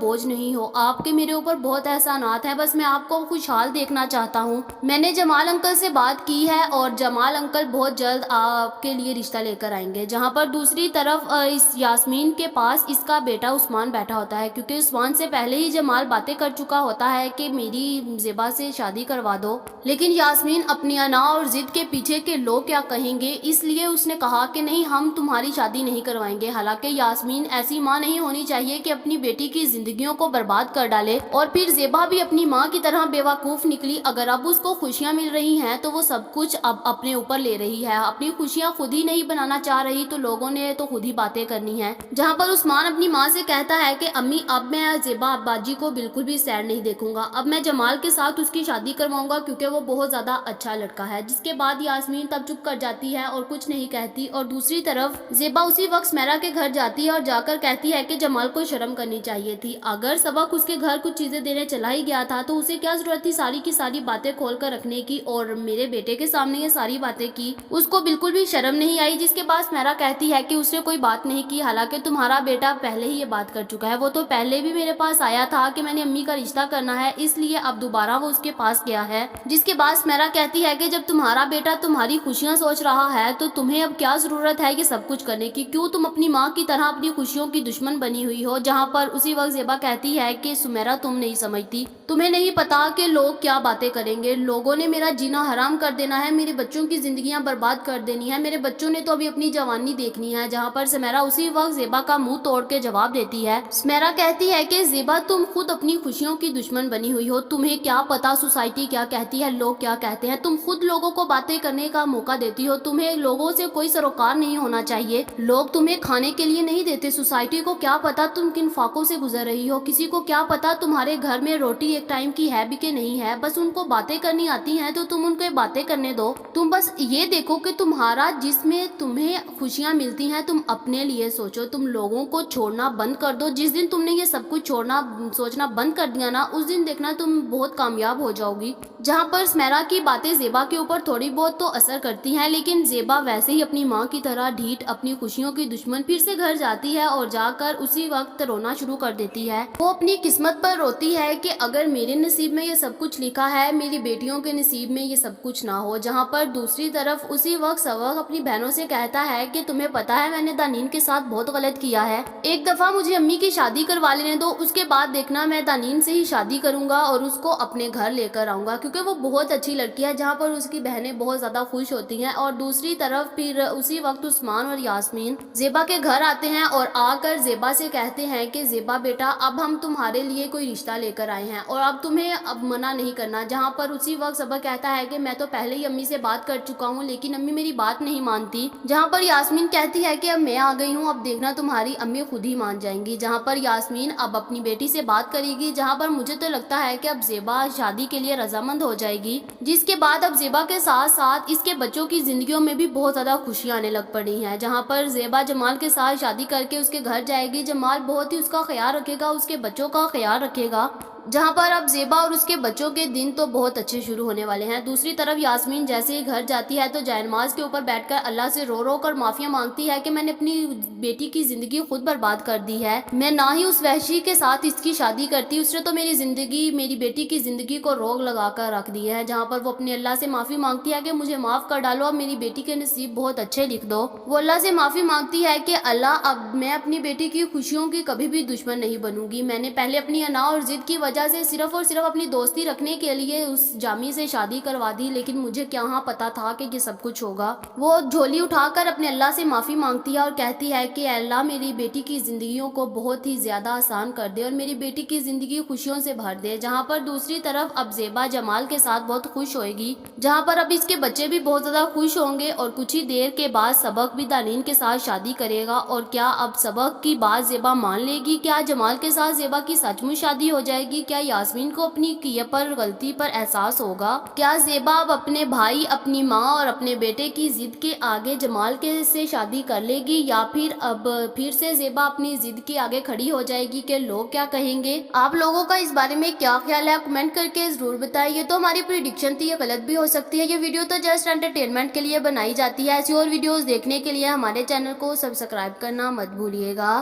بوجھ نہیں ہو، آپ کے میرے اوپر بہت احسانات ہیں، بس میں آپ کو خوشحال دیکھنا چاہتا ہوں۔ میں نے جمال انکل سے بات کی ہے اور جمال انکل بہت جلد آپ کے لیے رشتہ لے کر آئیں گے۔ جہاں پر دوسری طرف اس یاسمین کے پاس اس کا بیٹا عثمان بیٹھا ہوتا ہے، کیونکہ عثمان سے پہلے ہی جمال باتیں کر چکا ہوتا ہے کہ میری زیبا سے شادی کروا دو، لیکن یاسمین اپنی انا اور ضد کے پیچھے کہ لوگ کیا کہیں گے، اس لیے اس نے کہا کہ نہیں، ہم تمہاری شادی نہیں کروائیں گے۔ حالانکہ یاسمین ایسی ماں نہیں ہونی چاہیے کہ اپنی بیٹی کی زندگیوں کو برباد کر ڈالے، اور پھر زیبا بھی اپنی ماں کی طرح بیوقوف نکلی۔ اگر اب اس کو خوشیاں مل رہی ہیں تو وہ سب کچھ اب اپنے اوپر لے رہی ہے، اپنی خوشیاں خود ہی نہیں بنانا چاہ رہی تو لوگوں نے تو خود ہی باتیں کرنی ہے۔ جہاں پر عثمان اپنی ماں سے کہتا ہے کہ امی اب میں زیبا اباجی کو بالکل بھی سیڈ نہیں دیکھوں گا، اب میں جمال کے ساتھ اس کی شادی کرواؤں گا کیونکہ وہ بہت زیادہ اچھا لڑکا ہے۔ جس کے بعد یاسمین تب چپ کر جاتی ہے اور کچھ نہیں کہتی، اور دوسری طرف زیبا اسی وقت سمیرا کے گھر جاتی ہے اور جا کر کہتی ہے کہ جمال کو شرم کرنی چاہیے تھی، اگر سبق اس کے گھر کچھ چیزیں دینے چلا ہی گیا تھا تو اسے کیا ضرورت تھی ساری کی ساری باتیں کھول کر رکھنے کی، اور میرے بیٹے کے سامنے یہ ساری باتیں کی، اس کو بالکل بھی شرم نہیں آئی۔ جس کے بعد سمیرا کہتی ہے کہ اس نے کوئی بات نہیں کی، حالانکہ تمہارا بیٹا پہلے ہی یہ بات کر چکا ہے، وہ تو پہلے بھی میرے پاس آیا تھا کہ میں نے امی کا رشتہ کرنا ہے، اس لیے اب دوبارہ وہ اس کے پاس گیا ہے۔ جس کے بعد سمیرا کہتی ہے کہ جب تمہارا بیٹا تمہاری خوشیاں سوچ رہا ہے تو تمہیں اب کیا ضرورت ہے یہ سب کچھ کرنے کی، کیوں تم اپنی ماں کی طرح اپنی خوشیوں کی دشمن بنی ہوئی ہو۔ جہاں پر اسی وقت زیبا کہتی ہے کہ سمیرا تم نہیں سمجھتی، تمہیں نہیں پتا کہ لوگ کیا باتیں کریں گے، لوگوں نے میرا جینا حرام کر دینا ہے، میرے بچوں کی زندگیاں برباد کر دینی ہے، میرے بچوں نے تو ابھی اپنی جوانی دیکھنی ہے۔ جہاں پر سمیرا اسی وقت زیبا کا منہ توڑ کے جواب دیتی ہے۔ سمیرا کہتی ہے کہ زیبا تم خود اپنی خوشیوں کی دشمن بنی ہوئی ہو، تمہیں کیا پتا سوسائٹی کیا کہتی ہے، لوگ کیا کہتے ہیں، تم خود لوگوں کو باتیں کرنے کا موقع دیتی ہو، تمہیں لوگوں سے کوئی سروکار نہیں ہونا چاہیے، لوگ تمہیں کھانے کے لیے نہیں دیتے، سوسائٹی کو کیا پتا تم کن فاقوں سے گزر رہی ہو، کسی کو کیا پتا تمہارے گھر میں روٹی ایک ٹائم کی ہے بھی کہ نہیں ہے، بس ان کو باتیں کرنی آتی ہیں تو تم ان کو باتیں کرنے دو، تم بس یہ دیکھو کہ تمہارا جس میں تمہیں خوشیاں ملتی ہیں تم اپنے لیے سوچو، تم لوگوں کو چھوڑنا بند کر دو۔ جس دن تم نے یہ سب کچھ چھوڑنا سوچنا بند کر دیا نا، اس دن دیکھنا تم بہت کامیاب ہو جاؤ گی۔ جہاں پر سمیرا کی باتیں زیبا کے اوپر تھوڑی بہت تو اثر کرتی ہیں، لیکن زیبا ویسے ہی اپنی ماں کی طرح ڈھیٹ اپنی خوشیوں کی دشمن پھر سے گھر جاتی ہے اور جا کر اسی وقت رونا شروع کر دیتی ہے۔ وہ اپنی قسمت پر روتی ہے کہ اگر میرے نصیب میں یہ سب کچھ لکھا ہے، میری بیٹیوں کے نصیب میں یہ سب کچھ نہ ہو۔ جہاں پر دوسری طرف اسی وقت سبق اپنی بہنوں سے کہتا ہے کہ تمہیں پتا ہے میں نے دانین کے ساتھ بہت غلط کیا ہے، ایک دفعہ مجھے امی کی شادی کروا لینے دو، اس کے بعد دیکھنا میں دانین سے ہی شادی کروں گا اور اس کو اپنے گھر لے کر آؤں گا، کیونکہ وہ بہت اچھی لڑکی ہے۔ جہاں پر اس کی بہنیں بہت زیادہ خوش ہوتی ہیں، اور دوسری طرف پھر اسی وقت عثمان اور یاسمین زیبا کے گھر آتے ہیں اور آ کر زیبا سے کہتے ہیں کہ زیبا بیٹا اب ہم تمہارے لیے کوئی رشتہ لے کر آئے ہیں اور اب تمہیں اب منع نہیں کرنا۔ جہاں پر اسی وقت زیبا کہتا ہے کہ میں تو پہلے ہی امی سے بات کر چکا ہوں لیکن امی میری بات نہیں مانتی۔ جہاں پر یاسمین کہتی ہے کہ اب میں آ گئی ہوں، اب دیکھنا تمہاری امی خود ہی مان جائیں گی۔ جہاں پر یاسمین اب اپنی بیٹی سے بات کرے گی، جہاں پر مجھے تو لگتا ہے کہ اب زیبا شادی کے لیے رضامند ہو جائے گی، جس کے بعد اب زیبا کے ساتھ ساتھ اس کے بچوں کی زندگیوں میں بھی بہت زیادہ خوشیاں آنے لگ پڑی ہیں۔ جہاں پر زیبا جمال کے ساتھ شادی کر کے اس کے گھر جائے گی، جمال بہت ہی اس کا خیال رکھے گا، اس کے بچوں کا خیال رکھے گا۔ جہاں پر اب زیبا اور اس کے بچوں کے دن تو بہت اچھے شروع ہونے والے ہیں۔ دوسری طرف یاسمین جیسے ہی گھر جاتی ہے تو جائے نماز کے اوپر بیٹھ کر اللہ سے رو رو کر معافیاں مانگتی ہے کہ میں نے اپنی بیٹی کی زندگی خود برباد کر دی ہے، میں نہ ہی اس وحشی کے ساتھ اس کی شادی کرتی، اس نے تو میری زندگی میری بیٹی کی زندگی کو روک لگا کر رکھ دی ہے۔ جہاں پر وہ اپنے اللہ سے معافی مانگتی ہے کہ مجھے معاف کر ڈالو، اب میری بیٹی کے نصیب بہت اچھے لکھ دو۔ وہ اللہ سے معافی مانگتی ہے کہ اللہ اب میں اپنی بیٹی کی خوشیوں کی کبھی بھی دشمن نہیں بنوں گی، میں نے پہلے اپنی انا اور ضد کی وجہ سے صرف اور صرف اپنی دوستی رکھنے کے لیے اس جامی سے شادی کروا دی، لیکن مجھے کہاں پتا تھا کہ یہ سب کچھ ہوگا۔ وہ جھولی اٹھا کر اپنے اللہ سے معافی مانگتی ہے اور کہتی ہے کہ اے اللہ میری بیٹی کی زندگیوں کو بہت ہی زیادہ آسان کر دے اور میری بیٹی کی زندگی خوشیوں سے بھر دے۔ جہاں پر دوسری طرف اب زیبا جمال کے ساتھ بہت خوش ہوئے گی، جہاں پر اب اس کے بچے بھی بہت زیادہ خوش ہوں گے، اور کچھ ہی دیر کے بعد سبق بھی دانین کے ساتھ شادی کرے گا۔ اور کیا اب سبق کی بات زیبا مان لے گی؟ کیا جمال کے ساتھ زیبا کی سچ مچ شادی ہو جائے گی؟ گی؟ کیا یاسمین کو اپنی کیے پر غلطی پر احساس ہوگا؟ کیا زیبا اب اپنے بھائی، اپنی ماں اور اپنے بیٹے کی ضد کے آگے جمال کے سے شادی کر لے گی، یا پھر اب پھر سے زیبا اپنی ضد کے آگے کھڑی ہو جائے گی کہ لوگ کیا کہیں گے؟ آپ لوگوں کا اس بارے میں کیا خیال ہے؟ کمنٹ کر کے ضرور بتائیں۔ یہ تو ہماری پریڈکشن تھی، یہ غلط بھی ہو سکتی ہے۔ یہ ویڈیو تو جسٹ انٹرٹینمنٹ کے لیے بنائی جاتی ہے۔ ایسی اور ویڈیوز دیکھنے کے لیے ہمارے چینل کو سبسکرائب کرنا مت بھولیے گا۔